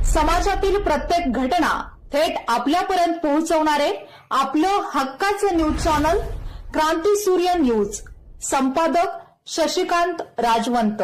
समाजातील प्रत्येक घटना थेट आपल्यापर्यंत पोहोचवणारे आपलं हक्काचं न्यूज चॅनल क्रांती सूर्य न्यूज। संपादक शशिकांत राजवंत।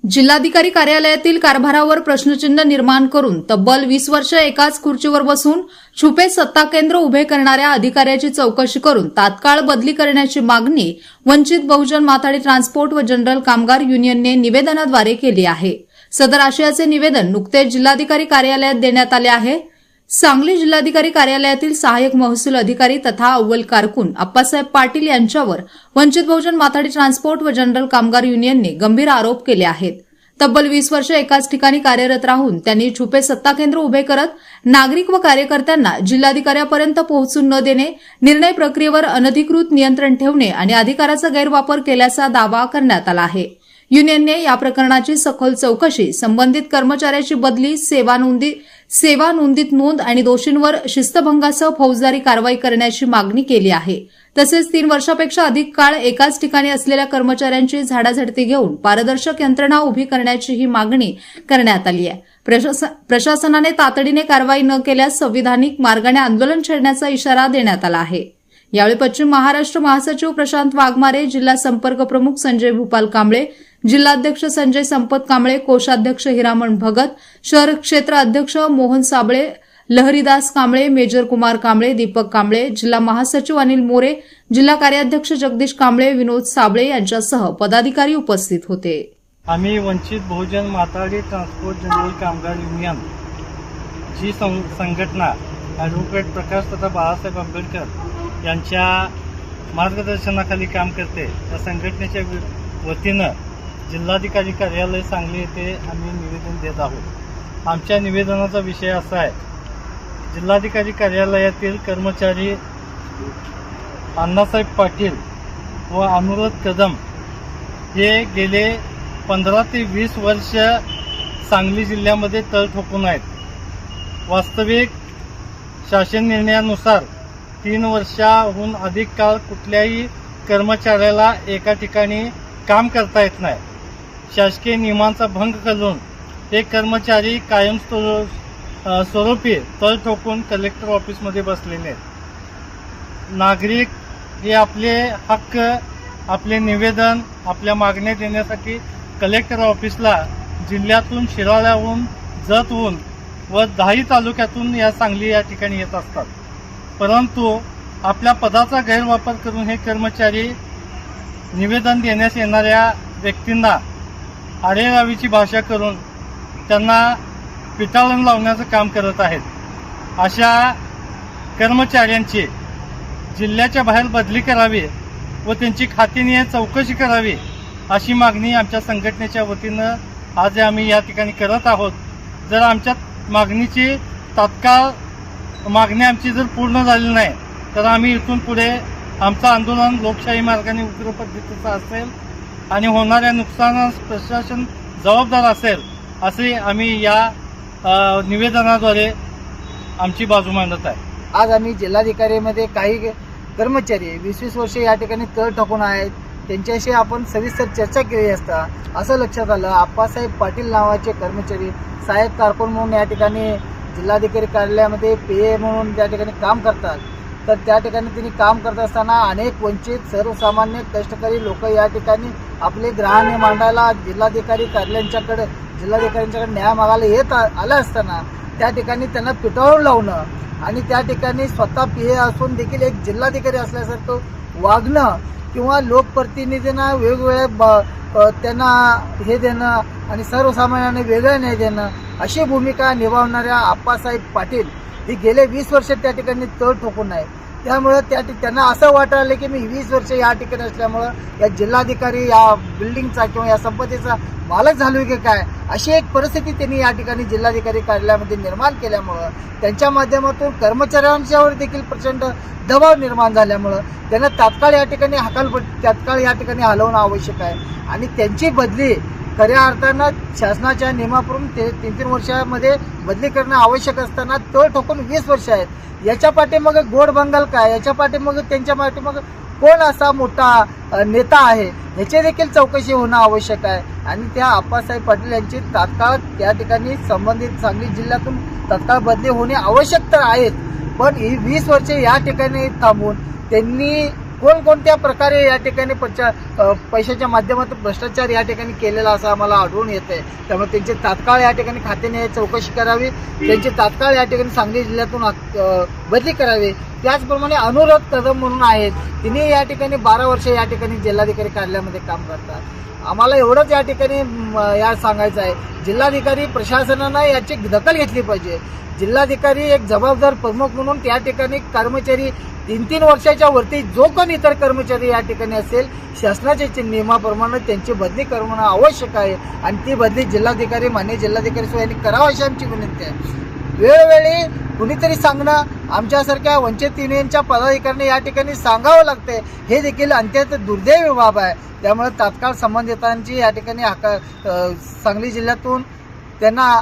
जिल्हाधिकारी कार्यालयातील कारभारावर प्रश्नचिन्ह निर्माण करून तब्बल 20 वर्ष एकाच खुर्चीवर बसून छुपे सत्ता केंद्र उभे करणाऱ्या अधिकाऱ्याची चौकशी करून तात्काळ बदली करण्याची मागणी वंचित बहुजन माथाडी ट्रान्सपोर्ट व जनरल कामगार युनियनने निवेदनाद्वारे केली आहे। सदर आशयाचे निवेदन नुकतेच जिल्हाधिकारी कार्यालयात देण्यात आले आहे। सांगली जिल्हाधिकारी कार्यालयातील सहाय्यक महसूल अधिकारी तथा अव्वल कारकून अप्पासाहेब पाटील यांच्यावर वंचित बहुजन माथाडी ट्रान्सपोर्ट व जनरल कामगार युनियनने गंभीर आरोप केले आहेत। तब्बल 20 वर्ष एकाच ठिकाणी कार्यरत राहून त्यांनी छुपे सत्ता केंद्र उभे करत नागरिक व कार्यकर्त्यांना जिल्हाधिकाऱ्यापर्यंत पोहोचून न देणे, निर्णय प्रक्रियेवर अनधिकृत नियंत्रण ठेवणे आणि अधिकाराचा गैरवापर केल्याचा दावा करण्यात आला आहे। युनियनने या प्रकरणाची सखोल चौकशी, संबंधित कर्मचाऱ्याची बदली, सेवा नोंदीत नोंद आणि दोषींवर शिस्तभंगासह फौजदारी कारवाई करण्याची मागणी केली आहे। तसेच 3 वर्षापेक्षा अधिक काळ एकाच ठिकाणी असलेल्या कर्मचाऱ्यांची झाडाझडती घेऊन पारदर्शक यंत्रणा उभी करण्याची ही मागणी करण्यात आली आहे। प्रशासनाने तातडीने कारवाई न केल्यास संविधानिक मार्गाने आंदोलन छेडण्याचा इशारा देण्यात आला आहे। यावेळी पश्चिम महाराष्ट्र महासचिव प्रशांत वाघमारे, जिल्हा संपर्क प्रमुख संजय भूपाल कांबळे, जिल्हाध्यक्ष संजय संपत कांबळे, कोषाध्यक्ष हिरामण भगत, शहर क्षेत्र अध्यक्ष मोहन साबळे, लहरीदास कांबळे, मेजर कुमार कांबळे, दीपक कांबळे, जिल्हा महासचिव अनिल मोरे, जिल्हा कार्याध्यक्ष जगदीश कांबळे, विनोद साबळे यांच्यासह पदाधिकारी उपस्थित होते। आम्ही वंचित बहुजन माथाडी ट्रान्सपोर्ट जनरल कामगार युनियन जी संघटना ॲडव्होकेट प्रकाश तथा बाळासाहेब आंबेडकर यांच्या मार्गदर्शनाखाली काम करते, त्या संघटनेच्या वतीनं जिल्हाधिकारी कार्यालय सांगली येथे आम्ही निवेदन देत आहोत। आमच्या निवेदनाचा विषय असा आहे, जिल्हाधिकारी कार्यालयातील कर्मचारी अण्णासाहेब पाटील व अनुराध कदम हे गेले 15 ते 20 वर्ष सांगली जिल्ह्यामध्ये तळ ठोकून आहेत। वास्तविक शासन निर्णयानुसार 3 वर्षाहून अधिक काळ कुठल्याही कर्मचाऱ्याला एका ठिकाणी काम करता येत नाही। शासकीय नियमांचा भंग करून हे कर्मचारी कायम स्वरूपी तळ ठोकून कलेक्टर ऑफिसमध्ये बसलेले आहेत। नागरिक हे आपले हक्क, आपले निवेदन, आपल्या मागण्या देण्यासाठी कलेक्टर ऑफिसला जिल्ह्यातून, शिराळ्याहून, जतहून व 10 तालुक्यातून या सांगली या ठिकाणी येत असतात। परंतु आपल्या पदाचा गैरवापर करून हे कर्मचारी निवेदन देण्यास येणाऱ्या व्यक्तींना आरेरावीची भाषा करून त्यांना पिटाळून लावण्याचं काम करत आहेत। अशा कर्मचाऱ्यांची जिल्ह्याच्या बाहेर बदली करावी व त्यांची खातेनिहाय चौकशी करावी अशी मागणी आमच्या संघटनेच्या वतीनं आज आम्ही या ठिकाणी करत आहोत। जर आमच्या मागणीची तात्काळ मागणी आमची जर पूर्ण झाली नाही तर आम्ही इथून पुढे आमचं आंदोलन लोकशाही मार्गाने उग्र पद्धतीचं असेल आणि होणाऱ्या नुकसानास प्रशासन जबाबदार असेल असे आम्ही या निवेदनाद्वारे आमची बाजू मांडत आहे। आज आम्ही जिल्हाधिकारीमध्ये काही कर्मचारी 20-20 वर्ष या ठिकाणी तळ ठोकून आहेत, त्यांच्याशी आपण सविस्तर चर्चा केली असता असं लक्षात आलं, अप्पासाहेब पाटील नावाचे कर्मचारी सहाय्यक कारकून म्हणून या ठिकाणी जिल्हाधिकारी कार्यालयामध्ये PA म्हणून त्या ठिकाणी काम करतात। तर त्या ठिकाणी त्यांनी काम करत असताना अनेक वंचित सर्वसामान्य कष्टकरी लोक या ठिकाणी आपले ग्रहाने मांडायला जिल्हाधिकाऱ्यांच्याकडे न्याय मागायला येत आलं असताना त्या ठिकाणी त्यांना पिटाळून लावणं आणि त्या ठिकाणी स्वतः PA असून देखील एक जिल्हाधिकारी असल्यासारखं वागणं किंवा लोकप्रतिनिधींना वेगवेगळ्या त्यांना हे देणं आणि सर्वसामान्यांना वेगळं न्याय देणं अशी भूमिका निभावणाऱ्या अप्पासाहेब पाटील हे गेले 20 वर्ष त्या ठिकाणी तळ ठोकून आहे। त्यामुळे त्यांना असं वाटायला की मी 20 वर्ष या ठिकाणी असल्यामुळं या जिल्हाधिकारी या बिल्डिंगचा किंवा या संपत्तीचा मालक झालो की काय अशी एक परिस्थिती त्यांनी या ठिकाणी जिल्हाधिकारी कार्यालयामध्ये निर्माण केल्यामुळं त्यांच्या माध्यमातून कर्मचाऱ्यांच्यावर देखील प्रचंड दबाव निर्माण झाल्यामुळं त्यांना तात्काळ या ठिकाणी हलवणं आवश्यक आहे आणि त्यांची बदली खऱ्या अर्थानं शासनाच्या नियमाप्रमाणे 3-3 वर्षामध्ये बदली करणं आवश्यक असताना तळ ठोकून 20 वर्ष आहेत। याच्या पाठीमागे गोड बंगाल काय, याच्या पाठीमागे त्यांच्या पाठीमागे कोण असा मोठा नेता आहे ह्याची देखील चौकशी होणं आवश्यक आहे. आणि त्या आप्पासाहेब पाटील यांची तात्काळ त्या ठिकाणी संबंधित सांगली जिल्ह्यातून तात्काळ बदली होणे आवश्यक तर आहेच, पण ही 20 वर्षे या ठिकाणी थांबून त्यांनी कोणकोणत्या प्रकारे या ठिकाणी पैशाच्या माध्यमातून भ्रष्टाचार या ठिकाणी केलेला असं आम्हाला आढळून येत आहे. त्यामुळे त्यांचे तात्काळ या ठिकाणी खात्याने चौकशी करावी, त्यांची तात्काळ या ठिकाणी सांगली जिल्ह्यातून बदली करावी. त्याचप्रमाणे अनुराध कदम म्हणून आहेत, तिने या ठिकाणी 12 वर्ष या ठिकाणी जिल्हाधिकारी कार्यालयामध्ये काम करतात. आम्हाला एवढंच या ठिकाणी या सांगायचं आहे, जिल्हाधिकारी प्रशासनानं याची दखल घेतली पाहिजे. जिल्हाधिकारी एक जबाबदार प्रमुख म्हणून त्या ठिकाणी कर्मचारी 3-3 वर्षाच्या वरती जो कोण इतर कर्मचारी या ठिकाणी असेल, शासनाच्या नियमाप्रमाणे त्यांची बदली करणं आवश्यक आहे. आणि ती बदली जिल्हाधिकारी मान्य जिल्हाधिकारी यांनी करावं अशी आमची विनंती आहे. वेळोवेळी कुणीतरी सांगणं आमच्यासारख्या वंचित युनियनच्या पदाधिकाऱ्यांनी या ठिकाणी सांगावं लागते, हे देखील अत्यंत दुर्दैवी बाब आहे. त्यामुळे तात्काळ संबंधितांची या ठिकाणी सांगली जिल्ह्यातून त्यांना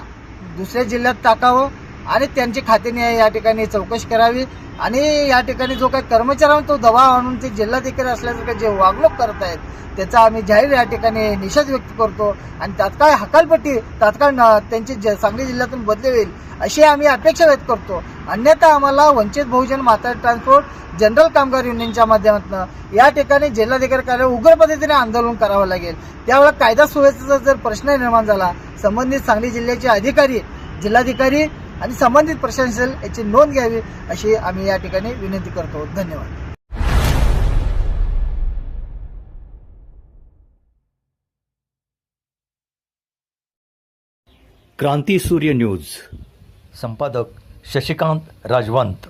दुसऱ्या जिल्ह्यात टाकावं आणि त्यांची खात्याने या ठिकाणी चौकशी करावी. आणि या ठिकाणी जो काही कर्मचाऱ्यांना तो दबाव आणून ते जिल्हाधिकारी असल्यासारखं जे वागणूक करत आहेत त्याचा आम्ही जाहीर या ठिकाणी निषेध व्यक्त करतो. आणि तात्काळ हकालपट्टी तात्काळ त्यांची सांगली जिल्ह्यातून बदली होईल अशी आम्ही अपेक्षा व्यक्त करतो. अन्यथा आम्हाला वंचित बहुजन म्हातारी ट्रान्सपोर्ट जनरल कामगार युनियनच्या माध्यमातून या ठिकाणी जिल्हाधिकारी कार्यालय उग्र पद्धतीने आंदोलन करावं लागेल. त्यावेळेला कायदा सुव्यवस्थेचा जर प्रश्न निर्माण झाला, संबंधित सांगली जिल्ह्याचे अधिकारी, जिल्हाधिकारी आणि संबंधित प्रशासन याची नोंद घ्यावी अशी आम्ही या ठिकाणी विनंती करतो. धन्यवाद. क्रांती सूर्य न्यूज, संपादक शशिकांत राजवंत.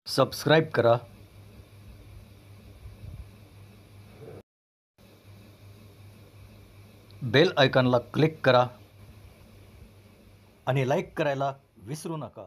सबस्क्राईब करा, बेल आयकॉनला क्लिक करा आणि लाईक करायला विसरू नका.